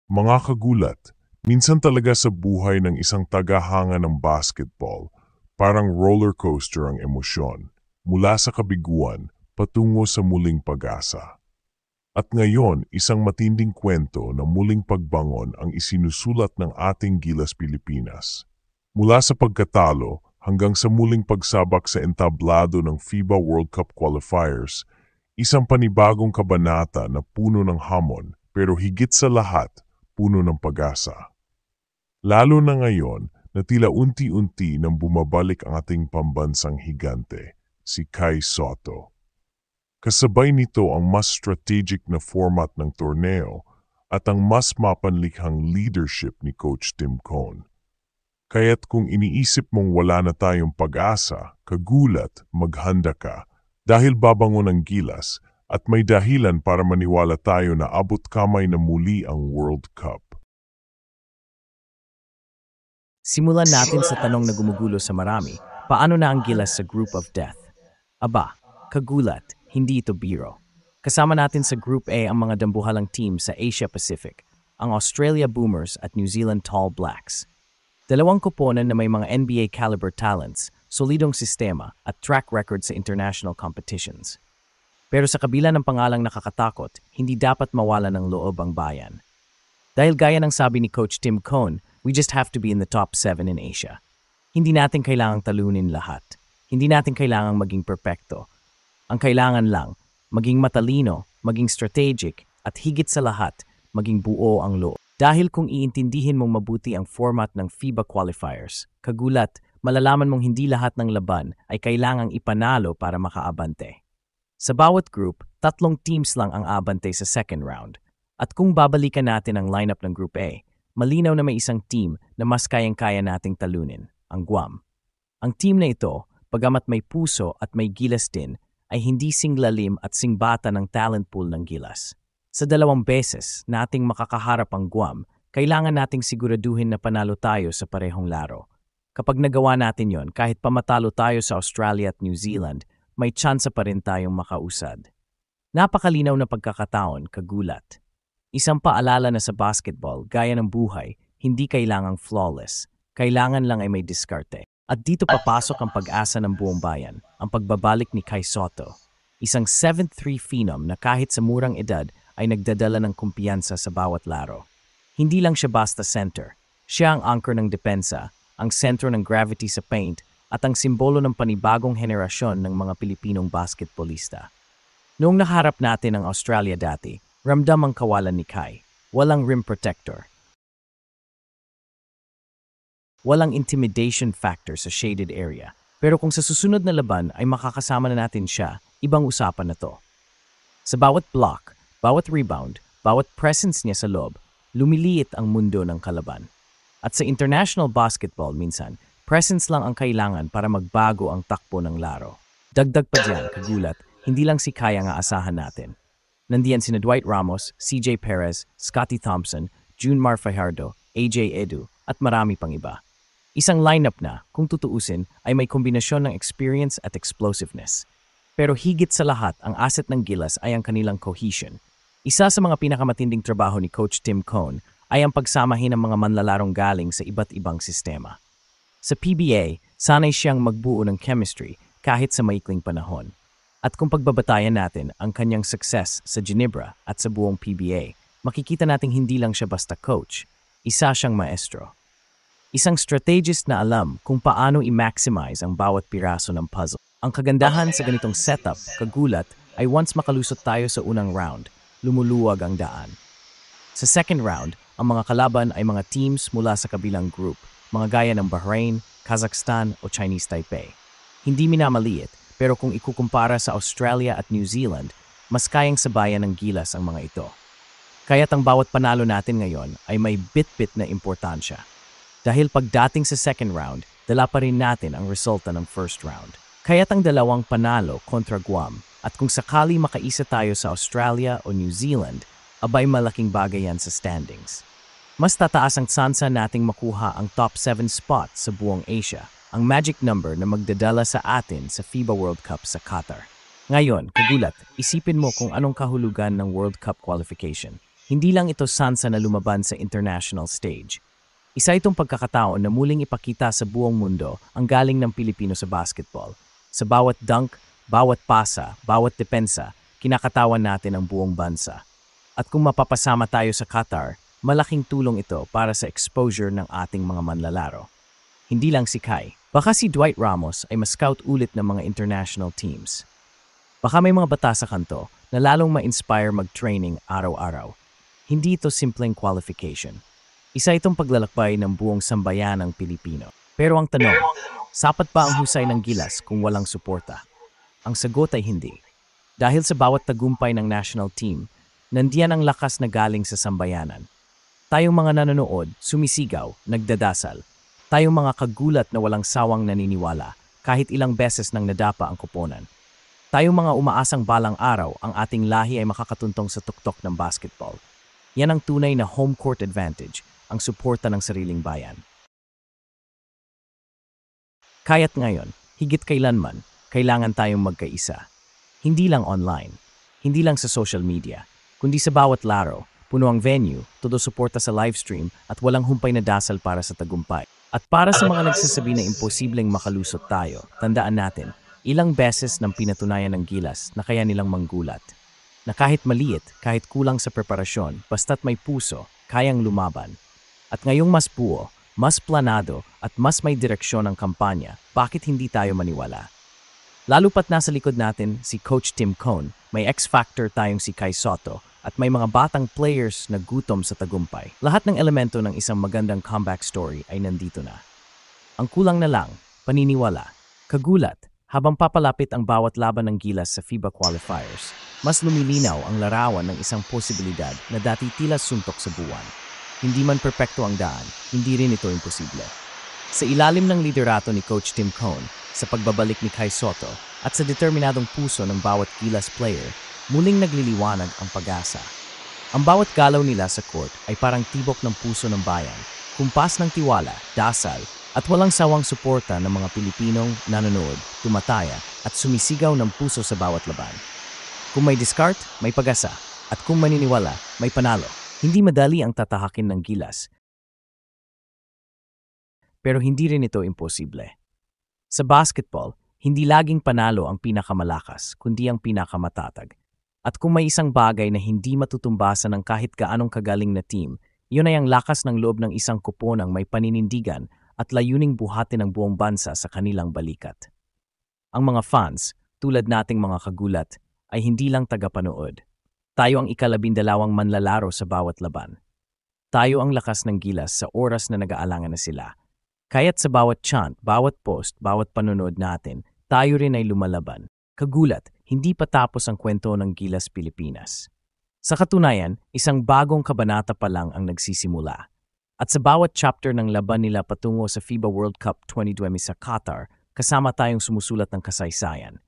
Mga kagulat, minsan talaga sa buhay ng isang tagahanga ng basketball, parang roller coaster ang emosyon, mula sa kabiguan patungo sa muling pag-asa. At ngayon, isang matinding kwento na muling pagbangon ang isinusulat ng ating Gilas Pilipinas. Mula sa pagkatalo hanggang sa muling pagsabak sa entablado ng FIBA World Cup qualifiers, isang panibagong kabanata na puno ng hamon pero higit sa lahat, puno ng pag-asa. Lalo na ngayon na tila unti-unti nang bumabalik ang ating pambansang higante, si Kai Sotto. Kasabay nito ang mas strategic na format ng torneo at ang mas mapanlikhang leadership ni Coach Tim Cone. Kaya't kung iniisip mong wala na tayong pag-asa, kagulat, maghanda ka dahil babangon ang Gilas at may dahilan para maniwala tayo na abot kamay na muli ang World Cup. Simulan natin sa tanong na gumugulo sa marami, paano na ang Gilas sa Group of Death? Aba, kagulat, hindi ito biro. Kasama natin sa Group A ang mga dambuhalang team sa Asia Pacific, ang Australia Boomers at New Zealand Tall Blacks. Dalawang koponan na may mga NBA caliber talents, solidong sistema at track record sa international competitions. Pero sa kabila ng pangalang nakakatakot, hindi dapat mawala ng loob ang bayan. Dahil gaya ng sabi ni Coach Tim Cone, we just have to be in the top 7 in Asia. Hindi natin kailangang talunin lahat. Hindi natin kailangang maging perpekto. Ang kailangan lang, maging matalino, maging strategic, at higit sa lahat, maging buo ang loob. Dahil kung iintindihin mong mabuti ang format ng FIBA qualifiers, kagulat, malalaman mong hindi lahat ng laban ay kailangang ipanalo para makaabante. Sa bawat group, 3 teams lang ang aabante sa second round. At kung babalikan natin ang lineup ng Group A, malinaw na may isang team na mas kayang-kaya nating talunin, ang Guam. Ang team na ito, bagamat may puso at may gilas din, ay hindi singlalim at singbata ng talent pool ng Gilas. Sa 2 beses nating makakaharap ang Guam, kailangan nating siguraduhin na panalo tayo sa parehong laro. Kapag nagawa natin yon, kahit pamatalo tayo sa Australia at New Zealand, may tsansa pa rin tayong makausad. Napakalinaw na pagkakataon, kagulat. Isang paalala na sa basketball, gaya ng buhay, hindi kailangang flawless. Kailangan lang ay may diskarte. At dito papasok ang pag-asa ng buong bayan, ang pagbabalik ni Kai Sotto. Isang 7'3" phenom na kahit sa murang edad ay nagdadala ng kumpiyansa sa bawat laro. Hindi lang siya basta center. Siya ang anchor ng depensa, ang sentro ng gravity sa paint, at ang simbolo ng panibagong henerasyon ng mga Pilipinong basketballista. Noong naharap natin ang Australia dati, ramdam ang kawalan ni Kai. Walang rim protector. Walang intimidation factor sa shaded area. Pero kung sa susunod na laban ay makakasama na natin siya, ibang usapan na to. Sa bawat block, bawat rebound, bawat presence niya sa loob, lumiliit ang mundo ng kalaban. At sa international basketball minsan, presence lang ang kailangan para magbago ang takbo ng laro. Dagdag pa diyan, kagulat, hindi lang si Kai ang aasahan natin. Nandiyan sina Dwight Ramos, CJ Perez, Scottie Thompson, Junmar Fajardo, AJ Edu, at marami pang iba. Isang lineup na, kung tutuusin, ay may kombinasyon ng experience at explosiveness. Pero higit sa lahat, ang asset ng Gilas ay ang kanilang cohesion. Isa sa mga pinakamatinding trabaho ni Coach Tim Cone ay ang pagsamahin ng mga manlalarong galing sa iba't ibang sistema. Sa PBA, sanay siyang magbuo ng chemistry kahit sa maikling panahon. At kung pagbabatayan natin ang kanyang success sa Ginebra at sa buong PBA, makikita nating hindi lang siya basta coach, isa siyang maestro. Isang strategist na alam kung paano i-maximize ang bawat piraso ng puzzle. Ang kagandahan sa ganitong setup, kagulat, ay once makalusot tayo sa unang round, lumuluwag ang daan. Sa second round, ang mga kalaban ay mga teams mula sa kabilang group, mga gaya ng Bahrain, Kazakhstan o Chinese Taipei. Hindi minamaliit, pero kung ikukumpara sa Australia at New Zealand, mas kayang sabayan ng Gilas ang mga ito. Kaya't ang bawat panalo natin ngayon ay may bit-bit na importansya. Dahil pagdating sa second round, dala pa rin natin ang resulta ng first round. Kaya't ang 2 panalo kontra Guam at kung sakali makaisa tayo sa Australia o New Zealand, abay malaking bagay yan sa standings. Mas tataas ang tsansa nating makuha ang top 7 spot sa buong Asia, ang magic number na magdadala sa atin sa FIBA World Cup sa Qatar. Ngayon, kagulat, isipin mo kung anong kahulugan ng World Cup qualification. Hindi lang ito sansa na lumaban sa international stage. Isa itong pagkakataon na muling ipakita sa buong mundo ang galing ng Pilipino sa basketball. Sa bawat dunk, bawat pasa, bawat depensa, kinakatawan natin ang buong bansa. At kung mapapasama tayo sa Qatar, malaking tulong ito para sa exposure ng ating mga manlalaro. Hindi lang si Kai. Baka si Dwight Ramos ay ma-scout ulit ng mga international teams. Baka may mga bata sa kanto na lalong ma-inspire mag-training araw-araw. Hindi ito simpleng qualification. Isa itong paglalakbay ng buong sambayanang Pilipino. Pero ang tanong, sapat ba ang husay ng Gilas kung walang suporta? Ang sagot ay hindi. Dahil sa bawat tagumpay ng national team, nandiyan ang lakas na galing sa sambayanan. Tayong mga nanonood, sumisigaw, nagdadasal. Tayong mga kagulat na walang sawang naniniwala, kahit ilang beses nang nadapa ang kuponan. Tayong mga umaasang balang araw ang ating lahi ay makakatuntong sa tuktok ng basketball. Yan ang tunay na home court advantage, ang suporta ng sariling bayan. Kaya't ngayon, higit kailanman, kailangan tayong magkaisa. Hindi lang online, hindi lang sa social media, kundi sa bawat laro, puno ang venue, todo suporta sa livestream at walang humpay na dasal para sa tagumpay. At para sa mga nagsasabi na imposibleng makalusot tayo, tandaan natin, ilang beses nang pinatunayan ng Gilas na kaya nilang manggulat. Na kahit maliit, kahit kulang sa preparasyon, basta't may puso, kayang lumaban. At ngayong mas buo, mas planado at mas may direksyon ang kampanya, bakit hindi tayo maniwala? Lalo pat nasa likod natin si Coach Tim Cone, may X-Factor tayong si Kai Soto, at may mga batang players na gutom sa tagumpay. Lahat ng elemento ng isang magandang comeback story ay nandito na. Ang kulang na lang, paniniwala. Kagulat, habang papalapit ang bawat laban ng Gilas sa FIBA qualifiers, mas lumilinaw ang larawan ng isang posibilidad na dati tila suntok sa buwan. Hindi man perpekto ang daan, hindi rin ito imposible. Sa ilalim ng liderato ni Coach Tim Cone, sa pagbabalik ni Kai Soto, at sa determinadong puso ng bawat Gilas player, muling nagliliwanag ang pag-asa. Ang bawat galaw nila sa court ay parang tibok ng puso ng bayan, kumpas ng tiwala, dasal, at walang sawang suporta ng mga Pilipinong nanonood, tumataya, at sumisigaw ng puso sa bawat laban. Kung may discard, may pag-asa, at kung maniniwala, may panalo. Hindi madali ang tatahakin ng Gilas, pero hindi rin ito imposible. Sa basketball, hindi laging panalo ang pinakamalakas, kundi ang pinakamatatag. At kung may isang bagay na hindi matutumbasan ng kahit gaanong kagaling na team, yun ay ang lakas ng loob ng isang kuponang may paninindigan at layuning buhatin ang buong bansa sa kanilang balikat. Ang mga fans, tulad nating mga kagulat, ay hindi lang tagapanood. Tayo ang ika-12 manlalaro sa bawat laban. Tayo ang lakas ng Gilas sa oras na nag-aalangan na sila. Kaya't sa bawat chant, bawat post, bawat panonood natin, tayo rin ay lumalaban. Kagulat, hindi pa tapos ang kwento ng Gilas Pilipinas. Sa katunayan, isang bagong kabanata pa lang ang nagsisimula. At sa bawat chapter ng laban nila patungo sa FIBA World Cup 2020 sa Qatar, kasama tayong sumusulat ng kasaysayan.